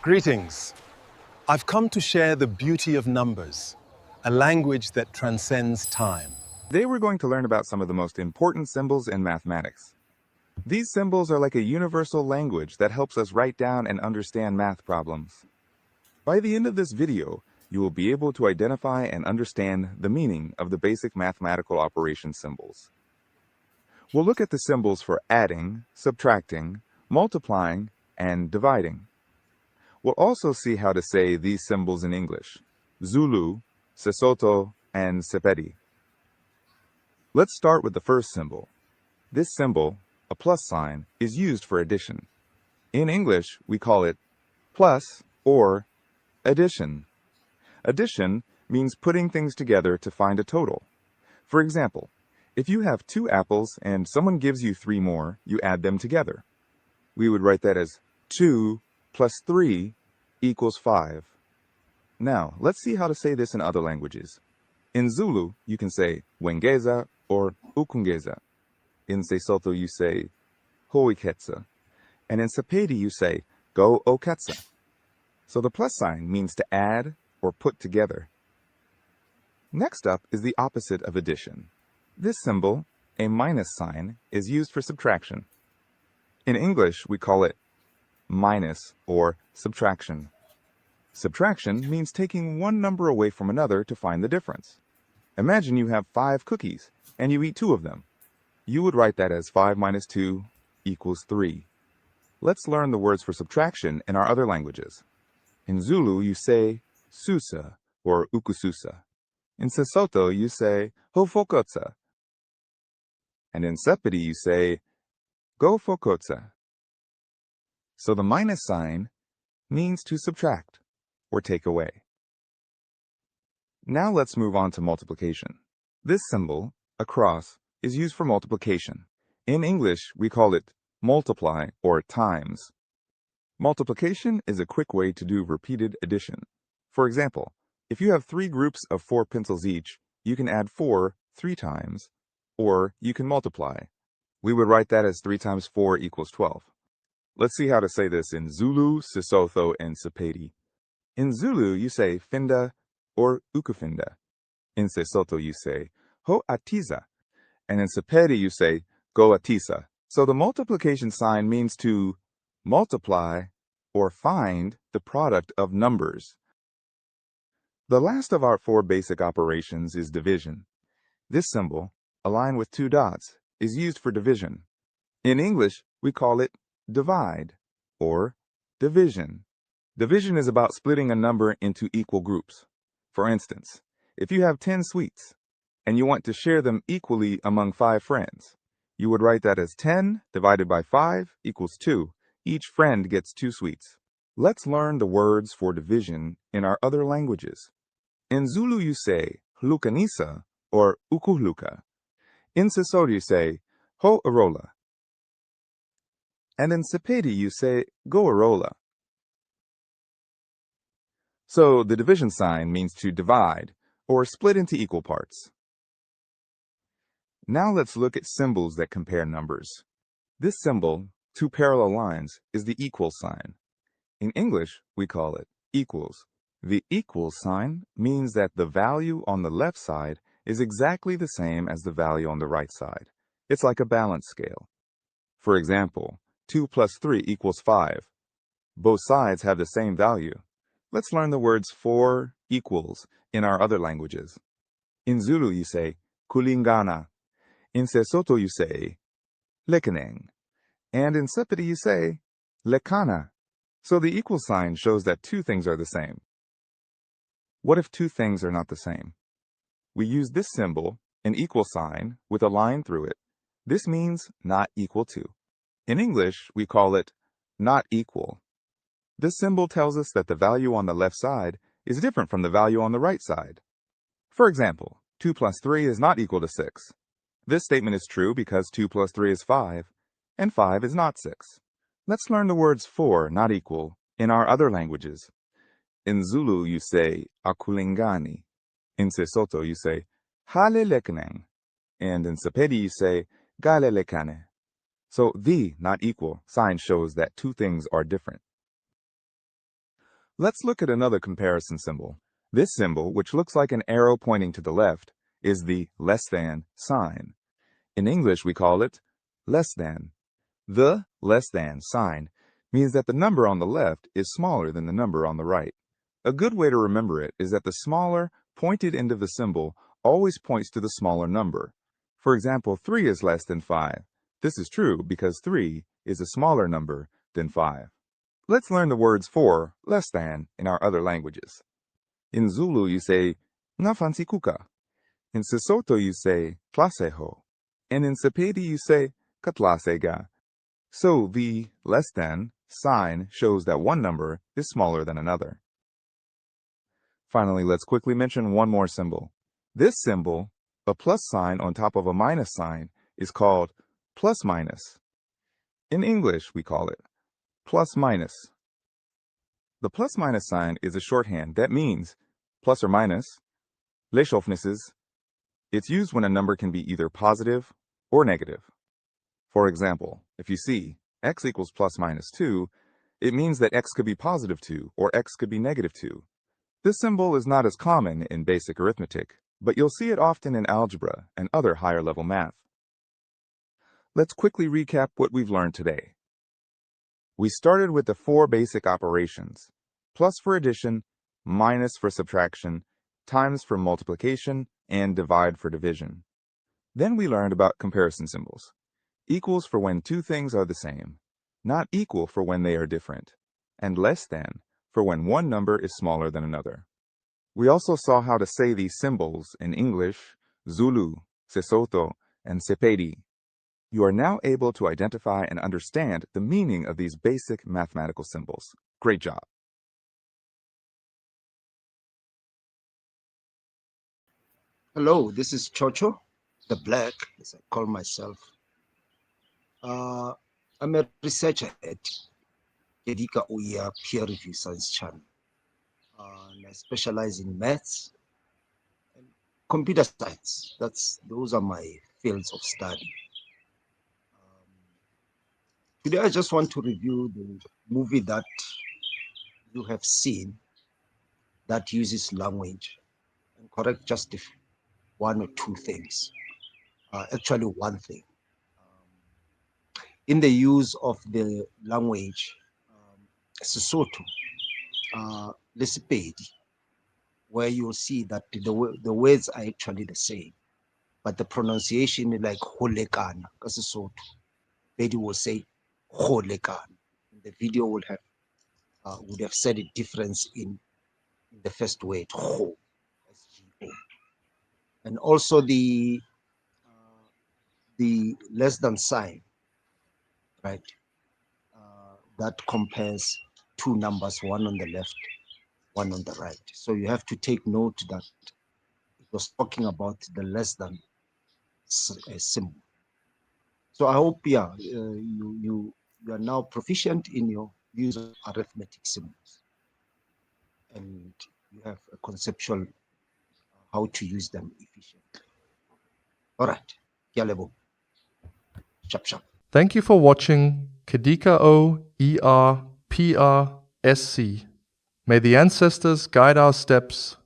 Greetings. I've come to share the beauty of numbers, a language that transcends time. Today we're going to learn about some of the most important symbols in mathematics. These symbols are like a universal language that helps us write down and understand math problems. By the end of this video, you will be able to identify and understand the meaning of the basic mathematical operation symbols. We'll look at the symbols for adding, subtracting, multiplying, and dividing. We'll also see how to say these symbols in English: Zulu, Sesotho, and Pedi. Let's start with the first symbol. This symbol, a plus sign, is used for addition. In English, we call it plus or addition. Addition means putting things together to find a total. For example, if you have 2 apples and someone gives you 3 more, you add them together. We would write that as 2 plus 3 equals 5. Now, let's see how to say this in other languages. In Zulu, you can say wengeza or ukungeza. In Sesotho, you say hoiketsa. And in Pedi, you say go oketsa. So the plus sign means to add or put together. Next up is the opposite of addition. This symbol, a minus sign, is used for subtraction. In English, we call it minus or subtraction. Subtraction means taking one number away from another to find the difference. Imagine you have 5 cookies and you eat 2 of them. You would write that as 5 minus 2 equals 3. Let's learn the words for subtraction in our other languages. In Zulu, you say susa or ukususa. In Sesotho, you say hofokotsa. And in Pedi, you say go fokotsa. So the minus sign means to subtract or take away. Now let's move on to multiplication. This symbol, a cross, is used for multiplication. In English, we call it multiply or times. Multiplication is a quick way to do repeated addition. For example, if you have 3 groups of 4 pencils each, you can add 4 3 times, or you can multiply. We would write that as 3 times 4 equals 12. Let's see how to say this in Zulu, Sesotho, and Pedi. In Zulu, you say finda or ukufinda. In Sesotho, you say ho atiza. And in Pedi, you say go atisa. So the multiplication sign means to multiply or find the product of numbers. The last of our 4 basic operations is division. This symbol, a line with 2 dots, is used for division. In English, we call it divide or division. Division is about splitting a number into equal groups. For instance, if you have 10 sweets and you want to share them equally among 5 friends, you would write that as 10 divided by 5 equals 2. Each friend gets 2 sweets. Let's learn the words for division in our other languages. In Zulu, you say hlukanisa or ukuhluka. In Sesotho, you say ho arola. And in Pedi, you say go arola. So the division sign means to divide or split into equal parts. Now let's look at symbols that compare numbers. This symbol, 2 parallel lines, is the equal sign. In English, we call it equals. The equal sign means that the value on the left side is exactly the same as the value on the right side. It's like a balance scale. For example, 2 plus 3 equals 5. Both sides have the same value. Let's learn the words for, equals in our other languages. In Zulu, you say kulingana. In Sesotho, you say lekeneng. And in Pedi, you say lekana. So the equal sign shows that 2 things are the same. What if 2 things are not the same? We use this symbol, an equal sign, with a line through it. This means not equal to. In English, we call it not equal. This symbol tells us that the value on the left side is different from the value on the right side. For example, 2 plus 3 is not equal to 6. This statement is true because 2 plus 3 is 5, and 5 is not 6. Let's learn the words for, not equal, in our other languages. In Zulu, you say akulingani. In Sesotho, you say hale lekeneng. And in Pedi, you say gale lekane. So the, not equal, sign shows that 2 things are different. Let's look at another comparison symbol. This symbol, which looks like an arrow pointing to the left, is the less than sign. In English, we call it less than. The less than sign means that the number on the left is smaller than the number on the right. A good way to remember it is that the smaller, pointed end of the symbol always points to the smaller number. For example, 3 is less than 5. This is true because 3 is a smaller number than 5. Let's learn the words for less than in our other languages. In Zulu, you say ngafansi kuka. In Sesotho, you say klase ho. And in Pedi, you say katlase ga. So the less than sign shows that one number is smaller than another. Finally, let's quickly mention one more symbol. This symbol, a plus sign on top of a minus sign, is called plus minus. In English, we call it plus minus. The plus minus sign is a shorthand that means plus or minus, leeshoofnisses. It's used when a number can be either positive or negative. For example, if you see x equals plus minus 2, it means that x could be positive 2 or x could be negative 2. This symbol is not as common in basic arithmetic, but you'll see it often in algebra and other higher-level math. Let's quickly recap what we've learned today. We started with the 4 basic operations: plus for addition, minus for subtraction, times for multiplication, and divide for division. Then we learned about comparison symbols. Equals for when two things are the same, not equal for when they are different, and less than for when one number is smaller than another. We also saw how to say these symbols in English, Zulu, Sesotho, and Pedi. You are now able to identify and understand the meaning of these basic mathematical symbols. Great job! Hello, this is Chocho, the Black, as I call myself. I'm a researcher at Kedika OER-PRSC Science Channel. And I specialize in maths and computer science. Those are my fields of study. Today, I just want to review the movie that you have seen that uses language and correct just one or two things. Actually, one thing. In the use of the language Sesotho, Pedi, where you'll see that the words are actually the same, but the pronunciation is like holekana, Sesotho. Pedi will say holekana. The video would have said a difference in the first word, ho, S-G-O. And also the less than sign, right? That compares two numbers, one on the left, one on the right. So you have to take note that it was talking about the less than symbol. So I hope, you are now proficient in your use of arithmetic symbols, and you have a conceptual how to use them efficiently. All right, Yalebo, chap chap. Thank you for watching Kedika OER-PRSC. May the ancestors guide our steps